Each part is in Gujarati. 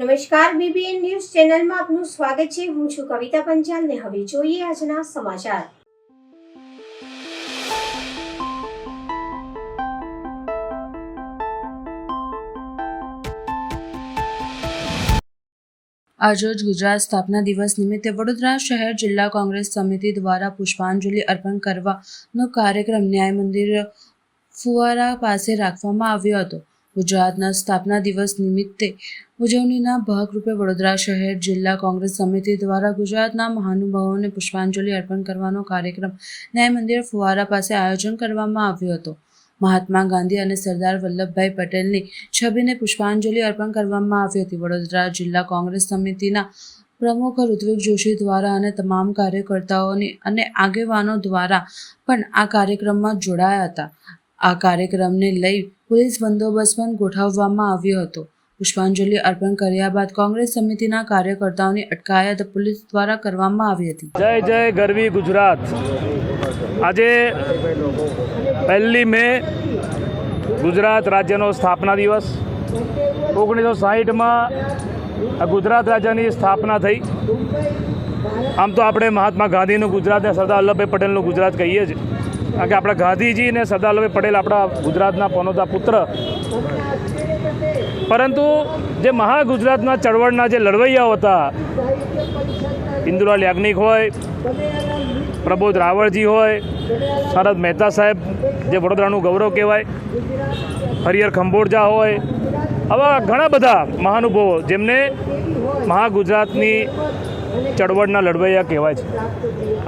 નમસ્કાર, બીબીએન ન્યૂઝ ચેનલમાં આપનું સ્વાગત છે. હું છું કવિતા પંચાલ ને હવે જોઈએ આજના સમાચાર. આજરોજ ગુજરાત સ્થાપના દિવસ નિમિત્તે વડોદરા શહેર જિલ્લા કોંગ્રેસ સમિતિ દ્વારા પુષ્પાંજલિ અર્પણ કરવાનો કાર્યક્રમ ન્યાય મંદિર ફુવારા પાસે રાખવામાં આવ્યો હતો. ગુજરાતના સ્થાપના દિવસ નિમિત્તે ઉજવણીના ભાગરૂપે વડોદરા શહેર જિલ્લા કોંગ્રેસ સમિતિ દ્વારા ગુજરાતના મહાનુભાવોને પુષ્પાંજલિ અર્પણ કરવાનો કાર્યક્રમ ન્યાય મંદિર ફુવારા પાસે આયોજન કરવામાં આવ્યો હતો. મહાત્મા ગાંધી અને સરદાર વલ્લભભાઈ પટેલની છબીને પુષ્પાંજલિ અર્પણ કરવામાં આવી હતી. વડોદરા જિલ્લા કોંગ્રેસ સમિતિના પ્રમુખ ઋત્વિક જોશી દ્વારા અને તમામ કાર્યકર્તાઓની અને આગેવાનો દ્વારા પણ આ કાર્યક્રમમાં જોડાયા હતા. આ કાર્યક્રમને લઈ પોલીસ બંદોબસ્ત પણ ગોઠવવામાં આવ્યો હતો. પુષ્પાંજલિ અર્પણ કર્યા બાદ કોંગ્રેસ સમિતિના કાર્યકર્તાઓની અટકાયત પોલીસ દ્વારા કરવામાં આવી હતી. જય જય ગરવી ગુજરાત. આજે 1 મે ગુજરાત રાજ્યનો સ્થાપના દિવસ. 1960માં ગુજરાત રાજ્યની સ્થાપના થઈ. આમ તો આપણે મહાત્મા ગાંધીનું ગુજરાત ને સરદાર વલ્લભભાઈ પટેલનું ગુજરાત કહીએ છીએ, કારણ કે આપણા ગાંધીજી ને સરદાર વલ્લભભાઈ પટેલ આપણા ગુજરાતના પનોતા પુત્ર. પરંતુ જે મહાગુજરાતના ચળવળના જે લડવૈયાઓ હતા, ઇન્દુલાલ યાજ્ઞિક હોય, પ્રબોધ રાવળજી હોય, શારદ મહેતા સાહેબ જે વડોદરાનું ગૌરવ કહેવાય, હરિહર ખંભોળજા હોય, આવા ઘણા બધા મહાનુભાવો જેમને મહાગુજરાતની ચળવળના લડવૈયા કહેવાય છે.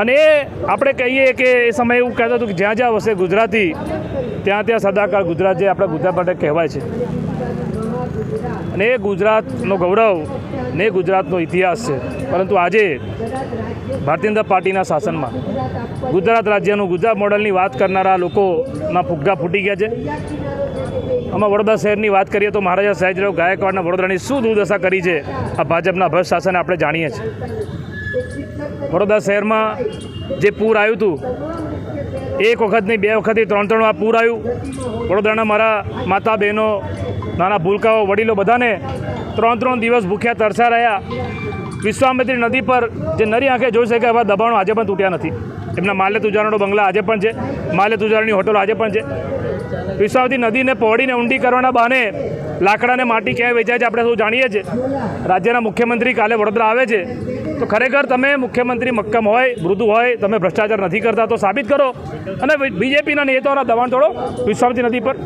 અને એ આપણે કહીએ કે એ સમયે એવું કહેતો હતું કે જ્યાં જ્યાં વસે ગુજરાતી ત્યાં ત્યાં સદાકાળ ગુજરાત જે આપણા ગુજરાત માટે કહેવાય છે. અને એ ગુજરાતનો ગૌરવ ને ગુજરાતનો ઇતિહાસ છે. પરંતુ આજે ભારતીય જનતા પાર્ટીના શાસનમાં ગુજરાત રાજ્યનું ગુજરાત મોડલની વાત કરનારા લોકોના ફુગ્ગા ફૂટી ગયા છે. આમાં વડોદરા શહેરની વાત કરીએ તો મહારાજા સયાજીરાવ ગાયકવાડના વડોદરાની શું દુર્દશા કરી છે આ ભાજપના ભ્રષ્ટ શાસને આપણે જાણીએ છીએ. વડોદરા શહેરમાં જે પૂર આવ્યું હતું, એક વખત નહીં, 2 વખત, 3 વાર પૂર આવ્યું. વડોદરાના મારા માતા બહેનો, નાના ભૂલકાઓ, વડીલો બધાને 3 દિવસ ભૂખ્યા તરસા રહ્યા. વિશ્વામિત્રી નદી પર જે નરી આંખે જોઈ શકે એવા દબાણો આજે પણ તૂટ્યા નથી. એમના માલ્ય તુજારાનો બંગલા આજે પણ છે, માલ્ય તુજારાની હોટલો આજે પણ છે. વિશ્વામિત્રી નદીને પહોળીને ઊંડી કરવાના બહાને લાકડાને માટી ક્યાંય વેચાય છે આપણે સૌ જાણીએ છીએ. રાજ્યના મુખ્યમંત્રી કાલે વડોદરા આવે છે, તો ખરેખર તમે મુખ્યમંત્રી મક્કમ હોય, મૃદુ હોય, તમે ભ્રષ્ટાચાર નથી કરતા તો સાબિત કરો. અને બીજેપીના નેતાઓના દબાણ તોડો. વિશ્વામિત્રી નદી પર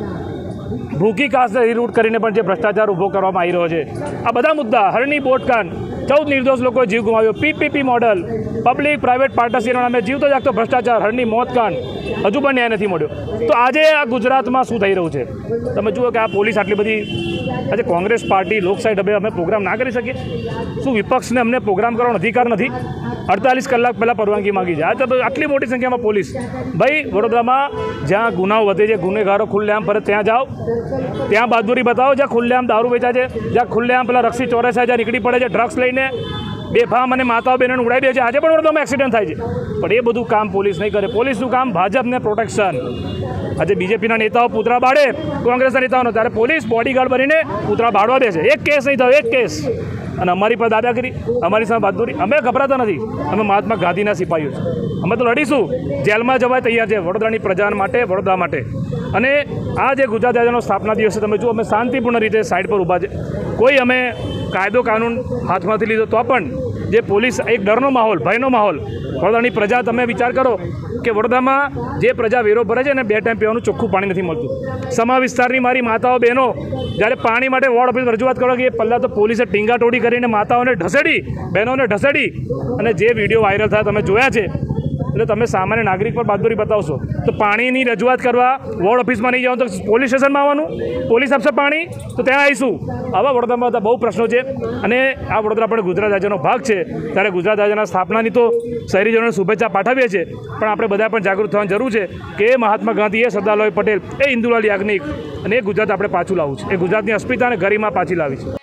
ભૂખી કાસ્ટને રીરૂટ કરીને પણ જે ભ્રષ્ટાચાર ઊભો કરવામાં આવી રહ્યો છે, આ બધા મુદ્દા, હરણી બોટકાંડ, 14 નિર્દોષ લોકોએ જીવ ગુમાવ્યો, પીપીપી મોડલ, પબ્લિક પ્રાઇવેટ પાર્ટનરશીપના નામે જીવતો જાગતો ભ્રષ્ટાચાર, હરણી મોતકાંડ, હજુ પણ ન્યાય નથી મળ્યો. તો આજે આ ગુજરાતમાં શું થઈ રહ્યું છે તમે જુઓ કે આ પોલીસ આટલી બધી. આજે કોંગ્રેસ પાર્ટી લોકશાહી ઢબે અમે પ્રોગ્રામ ના કરી શકીએ? શું વિપક્ષને અમને પ્રોગ્રામ કરવાનો અધિકાર નથી? 48 કલાક પહેલાં પરવાનગી માગી છે. આ તો આટલી મોટી સંખ્યામાં પોલીસ. ભાઈ, વડોદરામાં જ્યાં ગુનાઓ વધે છે, ગુનેગારો ખુલ્લેઆમ ફરે ત્યાં જાઓ, ત્યાં બહાદુરી બતાવો. જ્યાં ખુલ્લેઆમ દારૂ વેચાય છે, જ્યાં ખુલ્લેઆમ પેલા રક્ષી ચોરેસા જ્યાં નીકળી પડે છે ડ્રગ્સ લઈને, બેફામ અને માતાઓ બહેનોને ઉડાવી દે છે. આજે પણ વડોદરામાં એક્સિડન્ટ થાય છે, પણ એ બધું કામ પોલીસ નહીં કરે. પોલીસનું કામ ભાજપને પ્રોટેક્શન. આજે બીજેપીના નેતાઓ પૂતળા બાળે કોંગ્રેસના નેતાઓનો, ત્યારે પોલીસ બોડીગાર્ડ બનીને પૂતળા બાળવા દે છે. એક કેસ નહીં થયો, એક કેસ. અને અમારી પર દાદાગીરી, અમારી સામે બહાદુરી. અમે ગભરાતા નથી. અમે મહાત્મા ગાંધીના સિપાહીઓ છે. અમે તો લડીશું, જેલમાં જવા તૈયાર છે વડોદરાની પ્રજા માટે, વડોદરા માટે. અને આ જે ગુજરાત રાજ્યનો સ્થાપના દિવસે તમે જુઓ, અમે શાંતિપૂર્ણ રીતે સાઈડ પર ઊભા છે. કોઈ અમે કાયદો કાનૂન હાથમાંથી લીધો તો પણ જે પોલીસ, એક ડરનો માહોલ, ભયનો માહોલ. વડોદરાની પ્રજા, તમે વિચાર કરો કે વડોદરામાં જે પ્રજા વેરો ભરે છે ને 2 ટાઈમ પીવાનું ચોખ્ખું પાણી નથી મળતું. સમા વિસ્તારની મારી માતાઓ બહેનો જ્યારે પાણી માટે વોર્ડ ઓફિસ રજૂઆત કરો કે પહેલાં તો પોલીસે ટીંગાટોડી કરીને માતાઓને ઢસેડી, બહેનોને ઢસેડી. અને જે વિડીયો વાયરલ થયા તમે જોયા છે, એટલે તમે સામાન્ય નાગરિક પર બહાદુરી બતાવશો તો પાણીની રજૂઆત કરવા વોર્ડ ઓફિસમાં નહીં જાઓ તો પોલીસ સ્ટેશનમાં આવવાનું, પોલીસ આપશે પાણી તો ત્યાં આવીશું. આવા વડોદરામાં બધા બહુ પ્રશ્નો છે. અને આ વડોદરા પણ ગુજરાત રાજ્યનો ભાગ છે, ત્યારે ગુજરાત રાજ્યના સ્થાપનાની તો શહેરીજનોને શુભેચ્છા પાઠવીએ છીએ, પણ આપણે બધા પણ જાગૃત થવાની જરૂર છે કે એ મહાત્મા ગાંધી, એ સરદાર વલ્લભભાઈ પટેલ, એ ઇન્દુલાલ યાજ્ઞિક, અને એ ગુજરાત આપણે પાછું લાવવું છે. એ ગુજરાતની અસ્મિતા અને ગરિમા પાછી લાવી છે.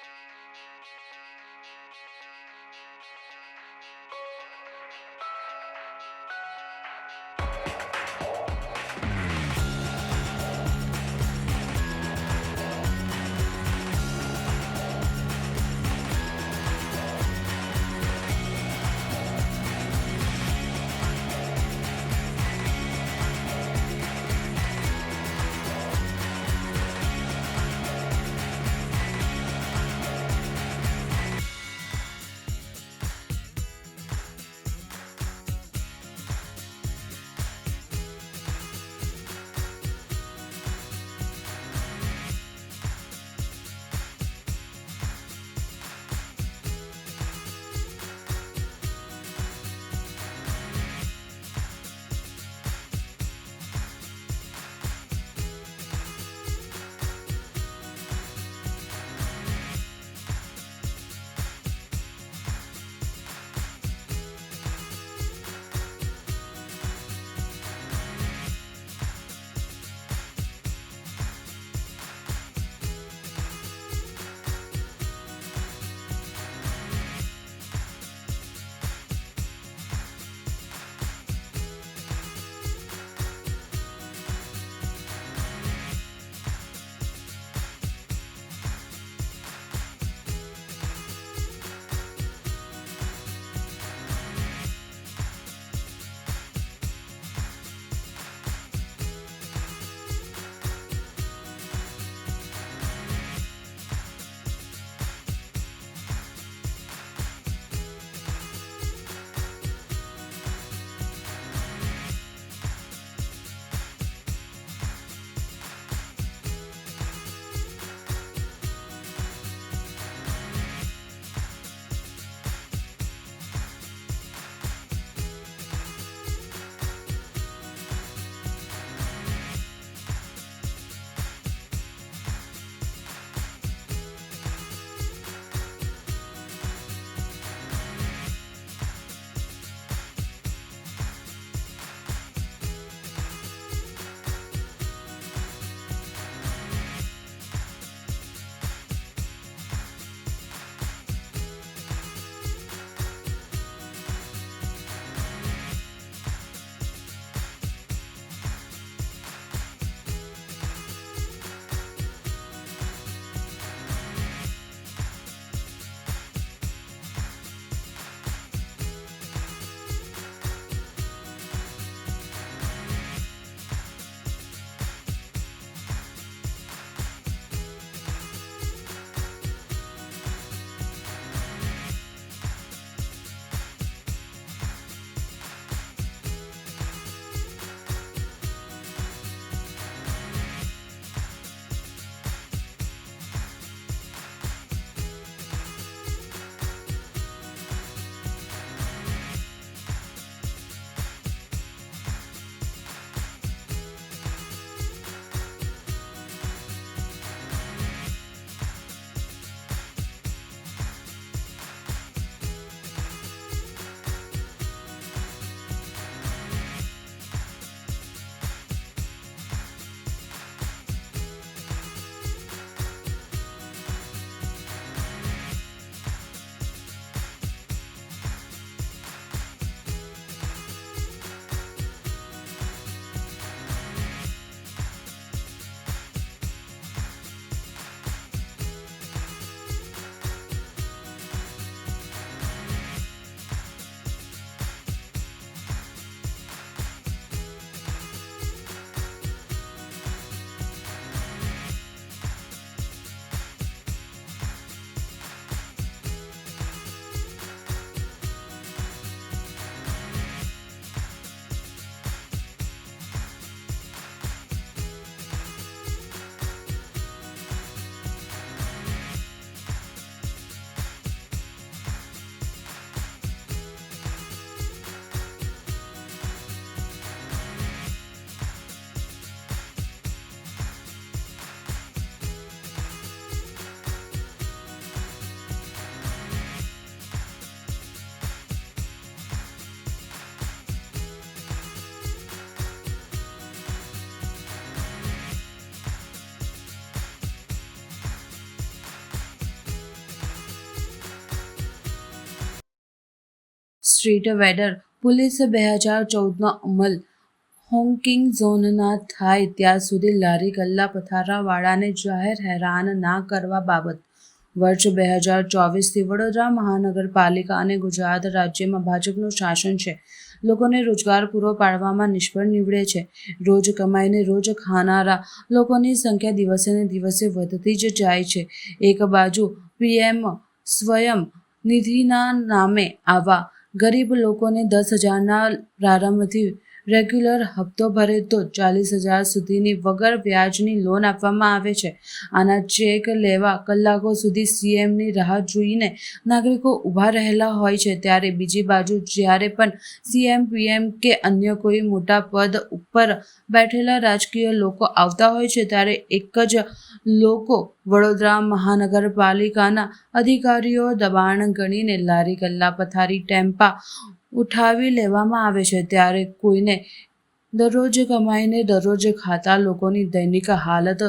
સ્ટ્રીટ વેડર પોલીસ 2014નો અમલ હોંકિંગ ઝોનના થાય ત્યાં સુધી લારી ગલ્લા પથારાવાળાને જાહેર હેરાન ના કરવા બાબત વર્ષ 2024થી વડોદરા મહાનગરપાલિકા અને ગુજરાત રાજ્યમાં ભાજપનું શાસન છે. લોકોને રોજગાર પૂરો પાડવામાં નિષ્ફળ નીવડે છે. રોજ કમાઈને રોજ ખાનારા લોકોની સંખ્યા દિવસે ને દિવસે વધતી જ જાય છે. એક બાજુ PM સ્વયં નિધિના નામે આવા ગરીબ લોકોને 10,000ના પ્રારંભથી રેગ્યુલર હપ્તો ભરે તો 40,000 સુધીની વગર વ્યાજની લોન આપવામાં આવે છે. આના ચેક લેવા કલાકો સુધી CMની રાહ જોઈને નાગરિકો ઊભા રહેલા હોય છે. ત્યારે બીજી બાજુ જ્યારે પણ CM PM કે અન્ય કોઈ મોટા પદ ઉપર બેઠેલા રાજકીય લોકો આવતા હોય છે ત્યારે એક જ લોકો વડોદરા મહાનગરપાલિકાના અધિકારીઓ દબાણ ગણીને લારી ગલ્લા પથારી ટેમ્પા ઉઠાવી લેવામાં આવે છે. ત્યારે કોઈને દરરોજ કમાઈને દરરોજ ખાતા લોકોની દૈનિક હાલત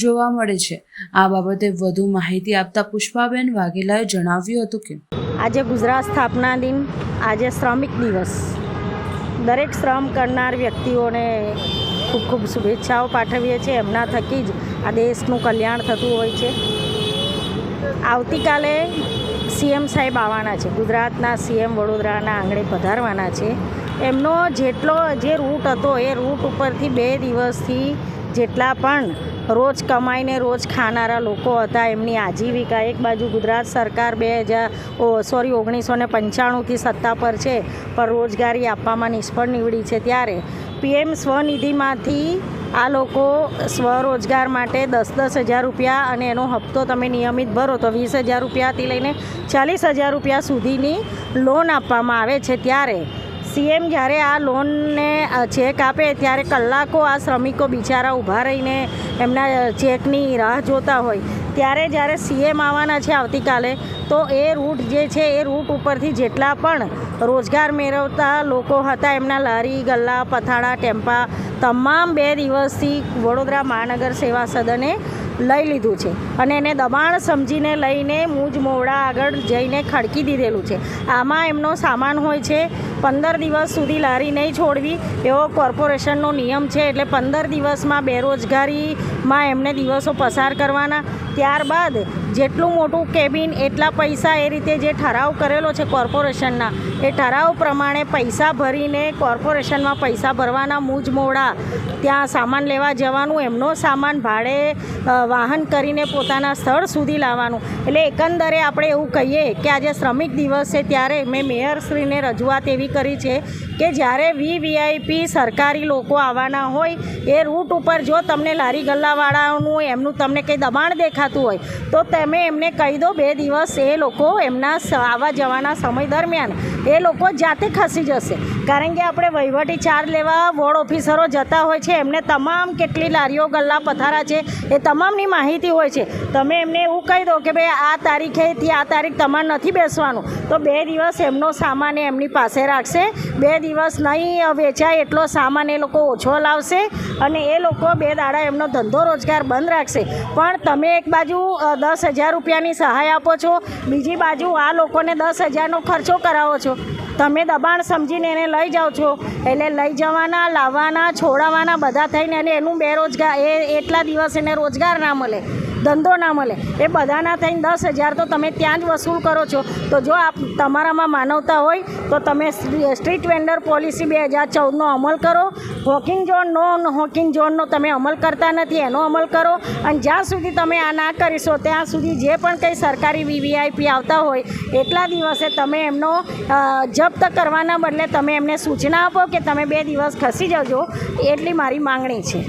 જોવા મળે છે. આ બાબતે વધુ માહિતી આપતા પુષ્પાબેન વાઘેલાએ જણાવ્યું હતું કે આજે ગુજરાત સ્થાપના દિન, આજે શ્રમિક દિવસ. દરેક શ્રમ કરનાર વ્યક્તિઓને ખૂબ ખૂબ શુભેચ્છાઓ પાઠવીએ છીએ. એમના થકી જ આ દેશનું કલ્યાણ થતું હોય છે. આવતીકાલે CM સાહેબ આવવાના છે. ગુજરાતના CM વડોદરાના આંગણે પધારવાના છે. એમનો જે રૂટ હતો એ રૂટ ઉપરથી 2 દિવસથી જેટલા પણ રોજ કમાઈને રોજ ખાનારા લોકો હતા એમની આજીવિકા, એક બાજુ ગુજરાત સરકાર 1995થી સત્તા પર છે પણ રોજગારી આપવામાં નિષ્ફળ નીવડી છે. ત્યારે PM સ્વનિધિમાંથી આ લોકો સ્વરોજગાર માટે 10,000 રૂપિયા અને એનો હપ્તો તમે નિયમિત ભરો તો 20,000 રૂપિયાથી લઈને 40,000 રૂપિયા સુધીની લોન આપવામાં આવે છે. ત્યારે CM જ્યારે આ લોનને ચેક આપે ત્યારે કલાકો આ શ્રમિકો બિચારા ઊભા રહીને એમના ચેકની રાહ જોતા હોય. ત્યારે જ્યારે CM આવવાના છે આવતીકાલે તો એ રૂટ જે છે એ રૂટ ઉપરથી જેટલા પણ રોજગાર મેળવતા લોકો હતા એમના લારી ગલ્લા પથાડા ટેમ્પા તમામ 2 દિવસથી વડોદરા મહાનગર સેવા સદને લઈ લીધું છે અને એને દબાણ સમજીને લઈને મૂજ મોવડા આગળ જઈને ખડકી દીધેલું છે. આમાં એમનો સામાન હોય છે. 15 દિવસ સુધી લારી નહીં છોડવી એવો કોર્પોરેશનનો નિયમ છે. એટલે 15 દિવસમાં બેરોજગારીમાં એમને દિવસો પસાર કરવાના. ત્યારબાદ જેટલું મોટું કેબિન એટલા પૈસા એ રીતે જે ઠરાવ કરેલો છે કોર્પોરેશનના એ ઠરાવ પ્રમાણે પૈસા ભરીને કોર્પોરેશનમાં પૈસા ભરવાના. મૂજ મોવડા ત્યાં સામાન લેવા જવાનું, એમનો સામાન ભાડે વાહન કરીને પોતાના સ્થળ સુધી લાવવાનું. એટલે એકંદરે આપણે એવું કહીએ કે આજે શ્રમિક દિવસ છે ત્યારે મેં મેયરશ્રીને રજૂઆત એવી કરી છે કે જ્યારે VIP સરકારી લોકો આવવાના હોય એ રૂટ ઉપર જો તમને લારી ગલ્લાવાળાઓનું એમનું તમને કંઈ દબાણ દેખાતું હોય તો તમે એમને કહી દો 2 દિવસ એ લોકો એમના આવવા જવાના સમય દરમિયાન એ લોકો જાતે ખસી જશે. કારણ કે આપણે વહીવટી ચાર્જ લેવા વોર્ડ ઓફિસરો જતા હોય છે, એમને તમામ કેટલી લારીઓ ગલ્લા પથારા છે એ તમામની માહિતી હોય છે. તમે એમને એવું કહી દો કે ભાઈ આ તારીખેથી આ તારીખ તમારે નથી બેસવાનું તો 2 દિવસ એમનો સામાન એમની પાસે રાખશે. 2 દિવસ નહીં વેચાય એટલો સામાન એ લોકો ઓછો લાવશે અને એ લોકો 2 દાડા એમનો ધંધો રોજગાર બંધ રાખશે. પણ તમે એક બાજુ 10,000 રૂપિયાની સહાય આપો છો, બીજી બાજુ આ લોકોને 10,000નો ખર્ચો કરાવો છો. તમે દબાણ સમજીને એને લઈ જાઓ છો એટલે લઈ જવાના, લાવવાના, છોડાવવાના બધા થઈને અને એનું બેરોજગાર એટલા દિવસ એને રોજગાર ના મળે, ધંધો ના મળે. એ બધાના થઈને 10,000 તો તમે ત્યાં જ વસૂલ કરો છો. તો જો આપ તમારામાં માનવતા હોય તો તમે સ્ટ્રીટ વેન્ડર પોલિસી 2014નો અમલ કરો. હોકિંગ ઝોનનો તમે અમલ કરતા નથી, એનો અમલ કરો. અને જ્યાં સુધી તમે આ ના કરીશો ત્યાં સુધી જે પણ કંઈ સરકારી VIP આવતા હોય એટલા દિવસે તમે એમનો જપ્ત કરવાના બદલે તમે એમને સૂચના આપો કે તમે 2 દિવસ ખસી જજો. એટલી મારી માંગણી છે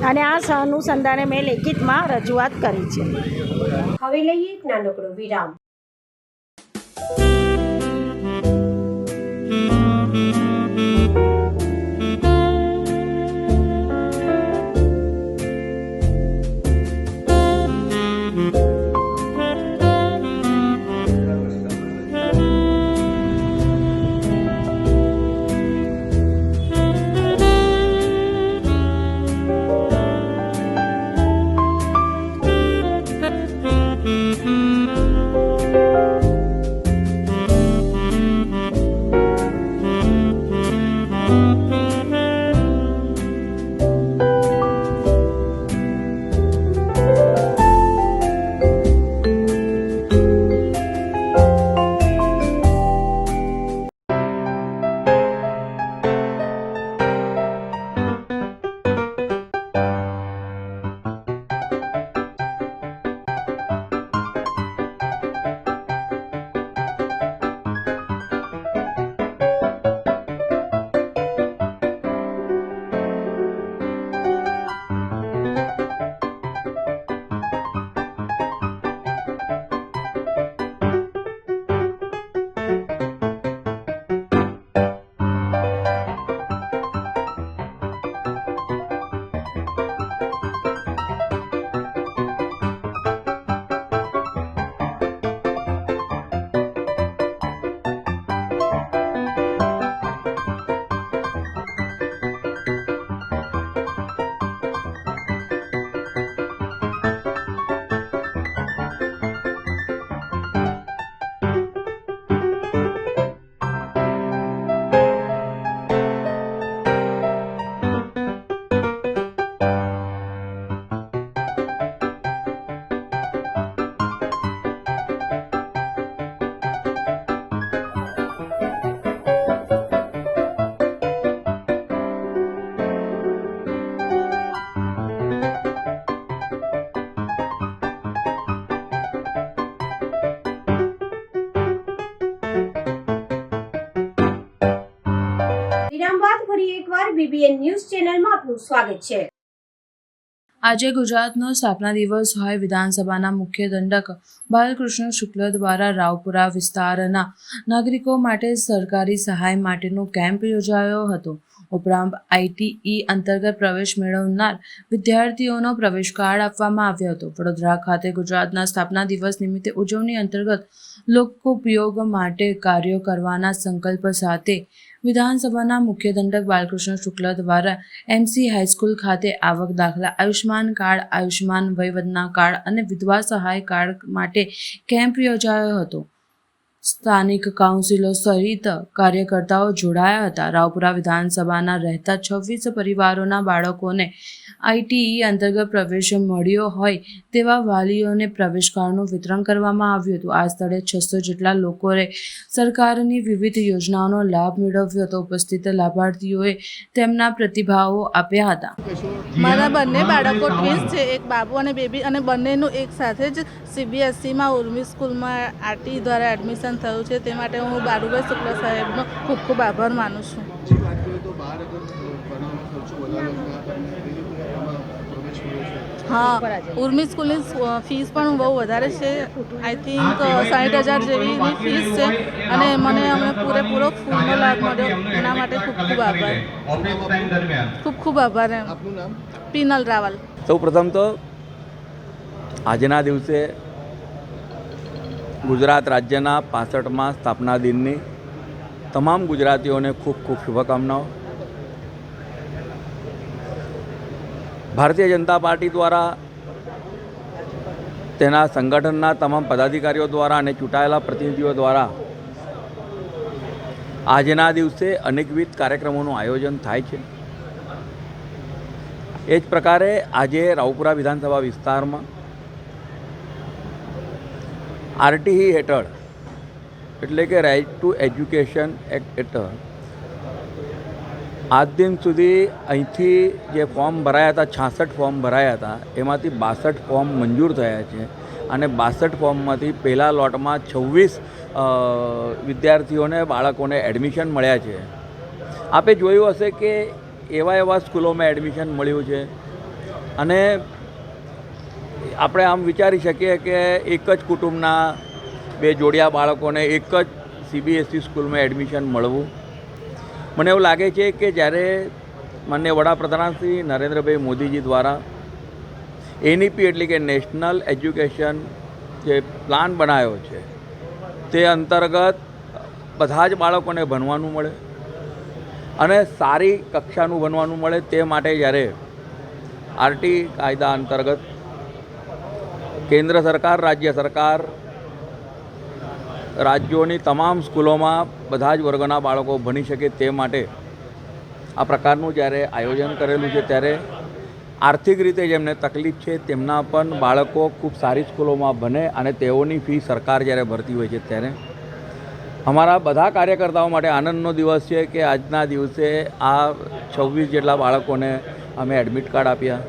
અને આ અનુસંધાને મેં લેખિતમાં રજૂઆત કરી છે. હવે લઈએ એક નાનકડો વિરામ. વિરામ બાદ ફરી એકવાર બીબીએન ન્યૂઝ ચેનલમાં આપનું સ્વાગત છે. આજે ગુજરાતનો સ્થાપના દિવસ હોય વિધાનસભાના મુખ્ય દંડક બાલકૃષ્ણ શુક્લ દ્વારા રાવપુરા વિસ્તારના નાગરિકો માટે સરકારી સહાય માટેનો કેમ્પ યોજાયો હતો. ઉપરાંત ITE અંતર્ગત પ્રવેશ મેળવનાર વિદ્યાર્થીઓનો પ્રવેશ કાર્ડ આપવામાં આવ્યો હતો. વડોદરા ખાતે ગુજરાતના સ્થાપના દિવસ નિમિત્તે ઉજવણી અંતર્ગત લોકોપયોગ માટે કાર્યો કરવાના સંકલ્પ સાથે વિધાનસભાના મુખ્ય દંડક બાલકૃષ્ણ શુક્લ દ્વારા MC હાઈસ્કૂલ ખાતે આવક દાખલા, આયુષ્માન કાર્ડ, આયુષ્માન વયવંદના કાર્ડ અને વિધવા સહાય કાર્ડ માટે કેમ્પ યોજાયો હતો. સ્થાનિક કાઉન્સિલો સહિત કાર્યકર્તાઓ જોડાયા હતા. રાવપુરા વિધાનસભાના રહેતા 26 પરિવારોના બાળકોને ITE અંતર્ગત પ્રવેશ મળ્યો હોય તેવા વાલીઓને પ્રવેશ કાર્ડનું વિતરણ કરવામાં આવ્યું હતું. આ સ્થળે 600 જેટલા લોકોએ સરકારની વિવિધ યોજનાઓનો લાભ મેળવ્યો હતો. ઉપસ્થિત લાભાર્થીઓએ તેમના પ્રતિભાવો આપ્યા હતા. મારા બંને બાળકો ટ્વિન્સ છે, એક બાબુ અને બેબી, અને બંનેનું એક સાથે જ CBSEમાં ઉર્મી સ્કૂલમાં RTE દ્વારા એડમિશન થયું છે. તે માટે હું બારુભાઈ શુક્લ સાહેબનો ખૂબ ખૂબ આભાર માનું છું. હા, ઉર્મી સ્કૂલની ફીસ પણ બહુ વધારે છે. આઈ થિંક 60,000 જેવી ફીસ છે અને મને અમને પૂરેપૂરો ફૂલનો લાભ મળ્યો. એના માટે ખૂબ ખૂબ આભાર. ખૂબ ખૂબ આભાર. એમ પિનલ રાવલ. સૌ પ્રથમ તો આજના દિવસે ગુજરાત રાજ્યના 65મા સ્થાપના દિનની તમામ ગુજરાતીઓને ખૂબ ખૂબ શુભકામનાઓ. ભારતીય જનતા પાર્ટી દ્વારા તેના સંગઠનના તમામ પદાધિકારીઓ દ્વારા અને ચૂંટાયેલા પ્રતિનિધિઓ દ્વારા આજના દિવસે અનેકવિધ કાર્યક્રમોનું આયોજન થાય છે. એ જ પ્રકારે આજે રાવપુરા વિધાનસભા વિસ્તારમાં RTE હેઠળ એટલે કે રાઇટ ટુ એજ્યુકેશન એક્ટ હેઠળ આજ દિન સુધી અહીંથી જે ફોર્મ ભરાયા હતા, 66 ફોર્મ ભરાયા હતા, એમાંથી 62 ફોર્મ મંજૂર થયા છે અને 62 ફોર્મમાંથી પહેલા લોટમાં 26 વિદ્યાર્થીઓને, બાળકોને એડમિશન મળ્યા છે. આપે જોયું હશે કે એવા સ્કૂલોમાં એડમિશન મળ્યું છે અને આપણે આમ વિચારી શકીએ કે એક જ કુટુંબના 2 જોડિયા બાળકોને એક જ CBSE સ્કૂલમાં એડમિશન મળવું. મને એવું લાગે છે કે જ્યારે માનનીય વડાપ્રધાન શ્રી નરેન્દ્રભાઈ મોદીજી દ્વારા NEP એટલે કે નેશનલ એજ્યુકેશન જે પ્લાન બનાવ્યો છે તે અંતર્ગત બધા જ બાળકોને ભણવાનું મળે અને સારી કક્ષાનું ભણવાનું મળે તે માટે જ્યારે RTE કાયદા અંતર્ગત કેન્દ્ર સરકાર, રાજ્ય સરકાર રાજ્યોની તમામ સ્કૂલોમાં બધા જ વર્ગના બાળકો ભણી શકે તે માટે આ પ્રકારનું જ્યારે આયોજન કરેલું છે ત્યારે આર્થિક રીતે જેમને તકલીફ છે તેમના પણ બાળકો ખૂબ સારી સ્કૂલોમાં ભણે અને તેઓની ફી સરકાર જ્યારે ભરતી હોય છે ત્યારે અમારા બધા કાર્યકર્તાઓ માટે આનંદનો દિવસ છે કે આજના દિવસે આ 26 જેટલા બાળકોને અમે એડમિટ કાર્ડ આપ્યા.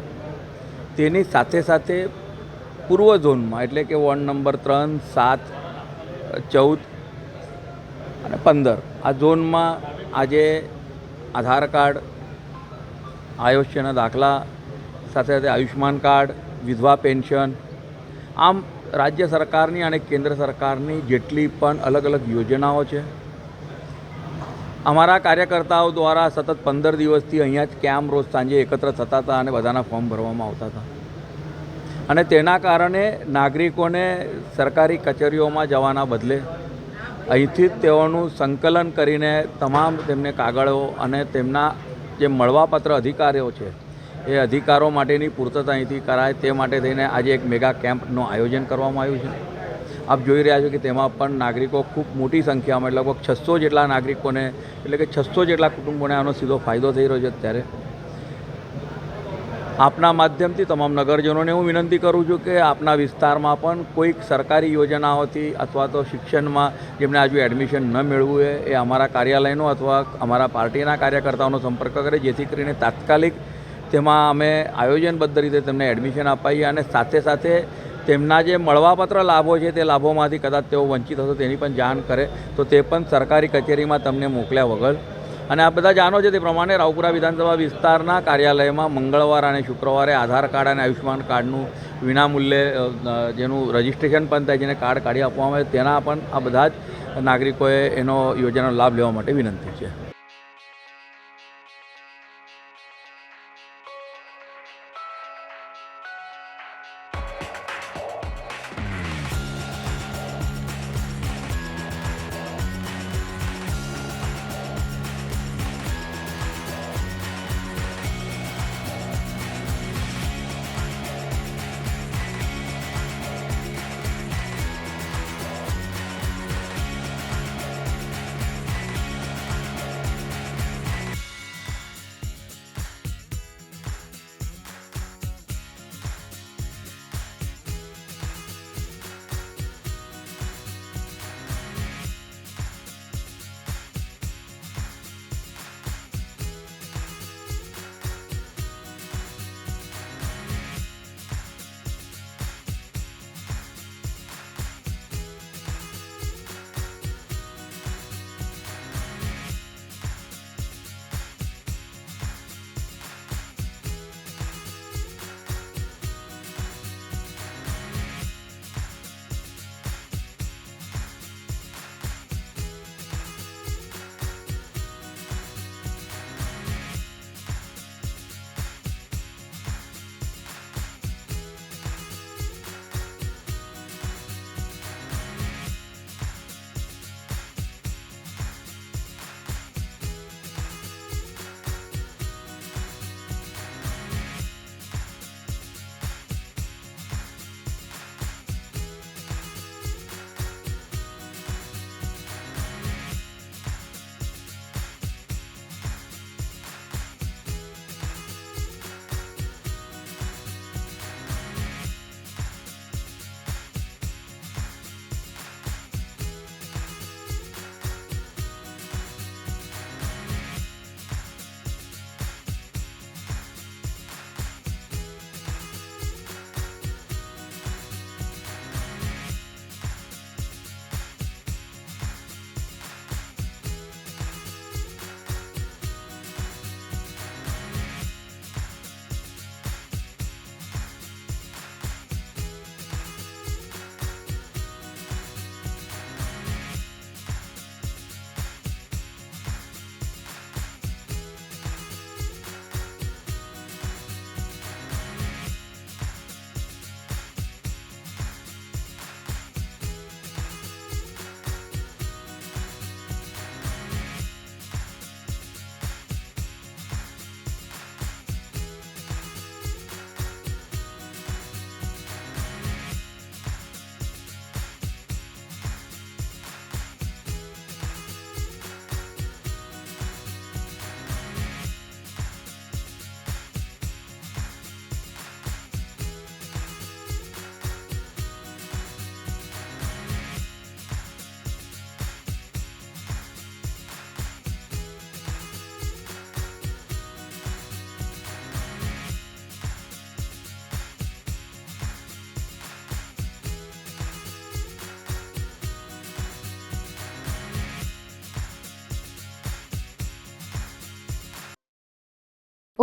તેની સાથે સાથે પૂર્વ ઝોનમાં એટલે કે વોર્ડ નંબર 3, 7, 14 અને 15 આ ઝોનમાં આજે આધાર કાર્ડ, આયુષ્યના દાખલા, સાથે સાથે આયુષ્માન કાર્ડ, વિધવા પેન્શન, આમ રાજ્ય સરકારની અને કેન્દ્ર સરકારની જેટલી પણ અલગ અલગ યોજનાઓ છે અમારા કાર્યકર્તાઓ દ્વારા સતત 15 દિવસથી અહીંયા જ કેમ્પ રોજ સાંજે એકત્ર થતા હતા અને બધાના ફોર્મ ભરવામાં આવતા હતા. અને તેના કારણે નાગરિકોને સરકારી કચેરીઓમાં જવાના બદલે અહીંથી જ તેઓનું સંકલન કરીને તમામ તેમને કાગળો અને તેમના જે મળવાપત્ર અધિકારીઓ છે એ અધિકારો માટેની પૂર્તતા અહીંથી કરાય તે માટે થઈને આજે એક મેગા કેમ્પનું આયોજન કરવામાં આવ્યું છે. આપ જોઈ રહ્યા છો કે તેમાં પણ નાગરિકો ખૂબ મોટી સંખ્યામાં લગભગ 600 જેટલા નાગરિકોને એટલે કે 600 જેટલા કુટુંબોને આનો સીધો ફાયદો થઈ રહ્યો છે. ત્યારે આપના માધ્યમથી તમામ નગરજનોને હું વિનંતી કરું છું કે આપના વિસ્તારમાં પણ કોઈક સરકારી યોજનાઓથી અથવા તો શિક્ષણમાં જેમને હજુ એડમિશન ન મેળવ્યું હોય એ અમારા કાર્યાલયનો અથવા અમારા પાર્ટીના કાર્યકર્તાઓનો સંપર્ક કરે જેથી કરીને તાત્કાલિક તેમાં અમે આયોજનબદ્ધ રીતે તેમને એડમિશન અપાઈએ અને સાથે સાથે તેમના જે મળવાપત્ર લાભો છે તે લાભોમાંથી કદાચ તેઓ વંચિત હશે તેની પણ જાણ કરે તો તે પણ સરકારી કચેરીમાં તમને મોકલ્યા વગર. અને આ બધા જાણો છે તે પ્રમાણે રાવપુરા વિધાનસભા વિસ્તારના કાર્યાલયમાં મંગળવાર અને શુક્રવારે આધાર કાર્ડ અને આયુષ્માન કાર્ડનું વિનામૂલ્યે જેનું રજિસ્ટ્રેશન પણ થાય જેને કાર્ડ કાઢી આપવામાં આવે તેના પણ આ બધા જ નાગરિકોએ એનો યોજનાનો લાભ લેવા માટે વિનંતી છે.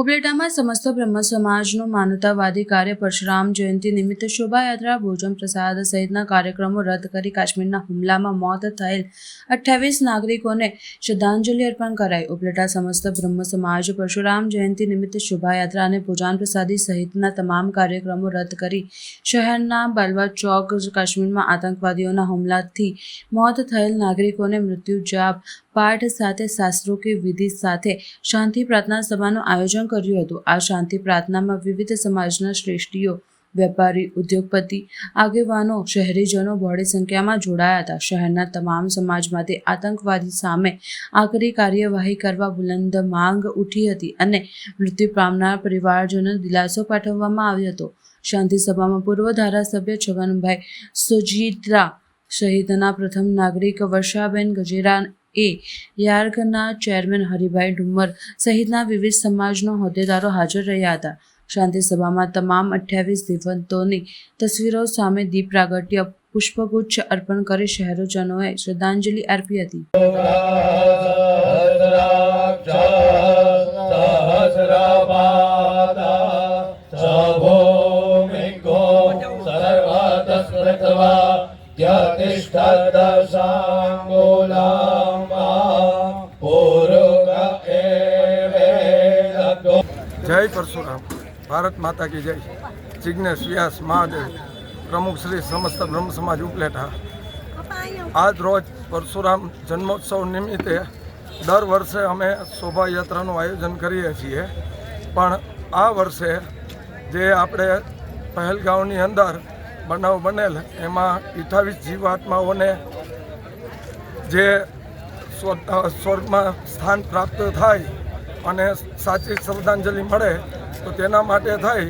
ઉપલેટામાં સમસ્ત બ્રહ્મ સમાજનું માનવતાવાદી કાર્ય પરશુરામ જયંતિ નિમિત્તે શોભાયાત્રા, ભોજન પ્રસાદ સહિતના કાર્યક્રમો રદ કરી કાશ્મીરના હુમલામાં મોત થયેલ 28 નાગરિકોને શ્રદ્ધાંજલિ અર્પણ કરાઈ. ઉપલેટા સમસ્ત બ્રહ્મ સમાજ પરશુરામ જયંતિ નિમિત્તે શોભાયાત્રા અને ભોજન પ્રસાદી સહિતના તમામ કાર્યક્રમો રદ કરી શહેરના બાલવા ચોક કાશ્મીરમાં આતંકવાદીઓના હુમલાથી મોત થયેલ નાગરિકોને મૃત્યુ જાપ પાઠ સાથે શાસ્ત્રોક્ત વિધિ સાથે શાંતિ પ્રાર્થના સભાનું આયોજન કર્યું હતું. આ શાંતિ પ્રાર્થનામાં વિવિધ સમાજના શ્રેષ્ઠીઓ, વેપારી, ઉદ્યોગપતિ, આગેવાનો, શહેરીજનો બહોળી સંખ્યામાં જોડાયા હતા. શહેરના તમામ સમાજમાંથી આતંકવાદી સામે આકરી કાર્યવાહી કરવા બુલંદ માંગ ઉઠી હતી અને મૃત્યુ પામનાર પરિવારજનોને દિલાસો પાઠવવામાં આવ્યો હતો. શાંતિ સભામાં પૂર્વ ધારાસભ્ય છગનભાઈ સોજીત્રા સહિતના પ્રથમ નાગરિક વર્ષાબેન ગજેરા યાર્ગના ચેરમેન હરિભાઈ ઢુમ્મર સહિતના વિવિધ સમાજના હોદ્દેદારો હાજર રહ્યા હતા. શાંતિ સભામાં તમામ 28 દિવંતોની તસવીરો સામે દીપ પ્રાગટ્ય, પુષ્પગુચ્છ અર્પણ કરી શહેરોજનોએ શ્રદ્ધાંજલિ આપી હતી. જય પરશુરામ, ભારત માતા કી જય. જિજ્ઞેશ વ્યાસ મહાદેવ, પ્રમુખ શ્રી સમસ્ત બ્રહ્મ સમાજ ઉપલેટા. આજ રોજ પરશુરામ જન્મોત્સવ નિમિત્તે દર વર્ષે અમે શોભાયાત્રાનું આયોજન કરીએ છીએ, પણ આ વર્ષે જે આપણે પહેલગાંવની અંદર બનાવ બનેલ એમાં 28 જીવાત્માઓને જે સ્વર્ગમાં સ્થાન પ્રાપ્ત થાય અને સાચી શ્રદ્ધાંજલિ મળે તો તેના માટે થઈ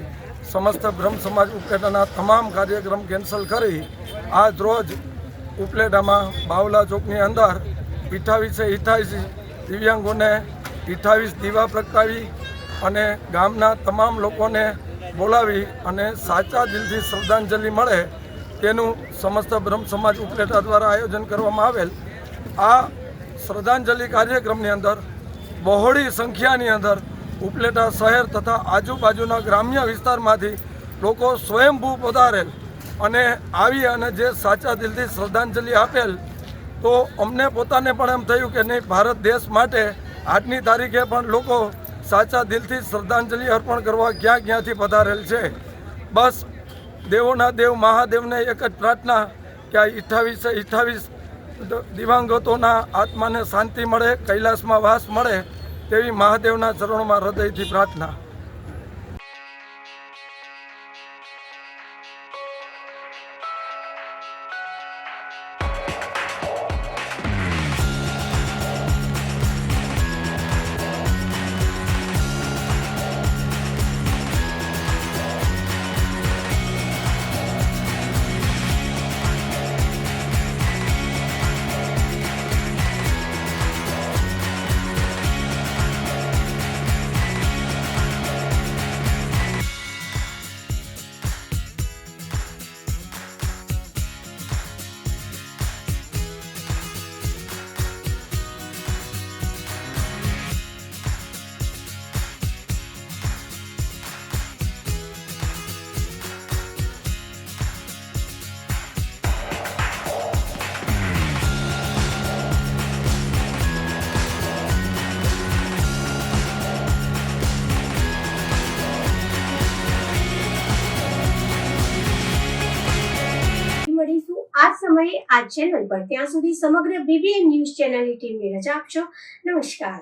સમસ્ત બ્રહ્મ સમાજ ઉપલેટાના તમામ કાર્યક્રમ કેન્સલ કરી આજ રોજ ઉપલેટામાં બાવલા ચોકની અંદર 28 દિવ્યાંગોને 28 દીવા પ્રગટાવી અને ગામના તમામ લોકોને બોલાવી અને સાચા દિલથી શ્રદ્ધાંજલિ મળે તેનું સમસ્ત બ્રહ્મ સમાજ ઉપલેટા દ્વારા આયોજન કરવામાં આવેલ. આ શ્રદ્ધાંજલિ કાર્યક્રમની અંદર બહોળી સંખ્યાની અંદર ઉપલેટા શહેર તથા આજુબાજુના ગ્રામ્ય વિસ્તારમાંથી લોકો સ્વયંભૂ પધારેલ અને આવી અને જે સાચા દિલથી શ્રદ્ધાંજલિ આપેલ, તો અમને પોતાને પણ એમ થયું કે નહીં, ભારત દેશ માટે આજની તારીખે પણ લોકો સાચા દિલથી શ્રદ્ધાંજલિ અર્પણ કરવા ક્યાં ક્યાંથી પધારેલ છે. બસ દેવોના દેવ મહાદેવને એક જ પ્રાર્થના કે આ 28 દિવ્યાંગતોના આત્માને શાંતિ મળે, કૈલાસમાં વાસ મળે તેવી મહાદેવના ચરણોમાં હૃદયથી પ્રાર્થના. મળીશું આ સમયે આ ચેનલ પર. ત્યાં સુધી સમગ્ર BBN ન્યૂઝ ચેનલની ટીમને રજા આપશો. નમસ્કાર.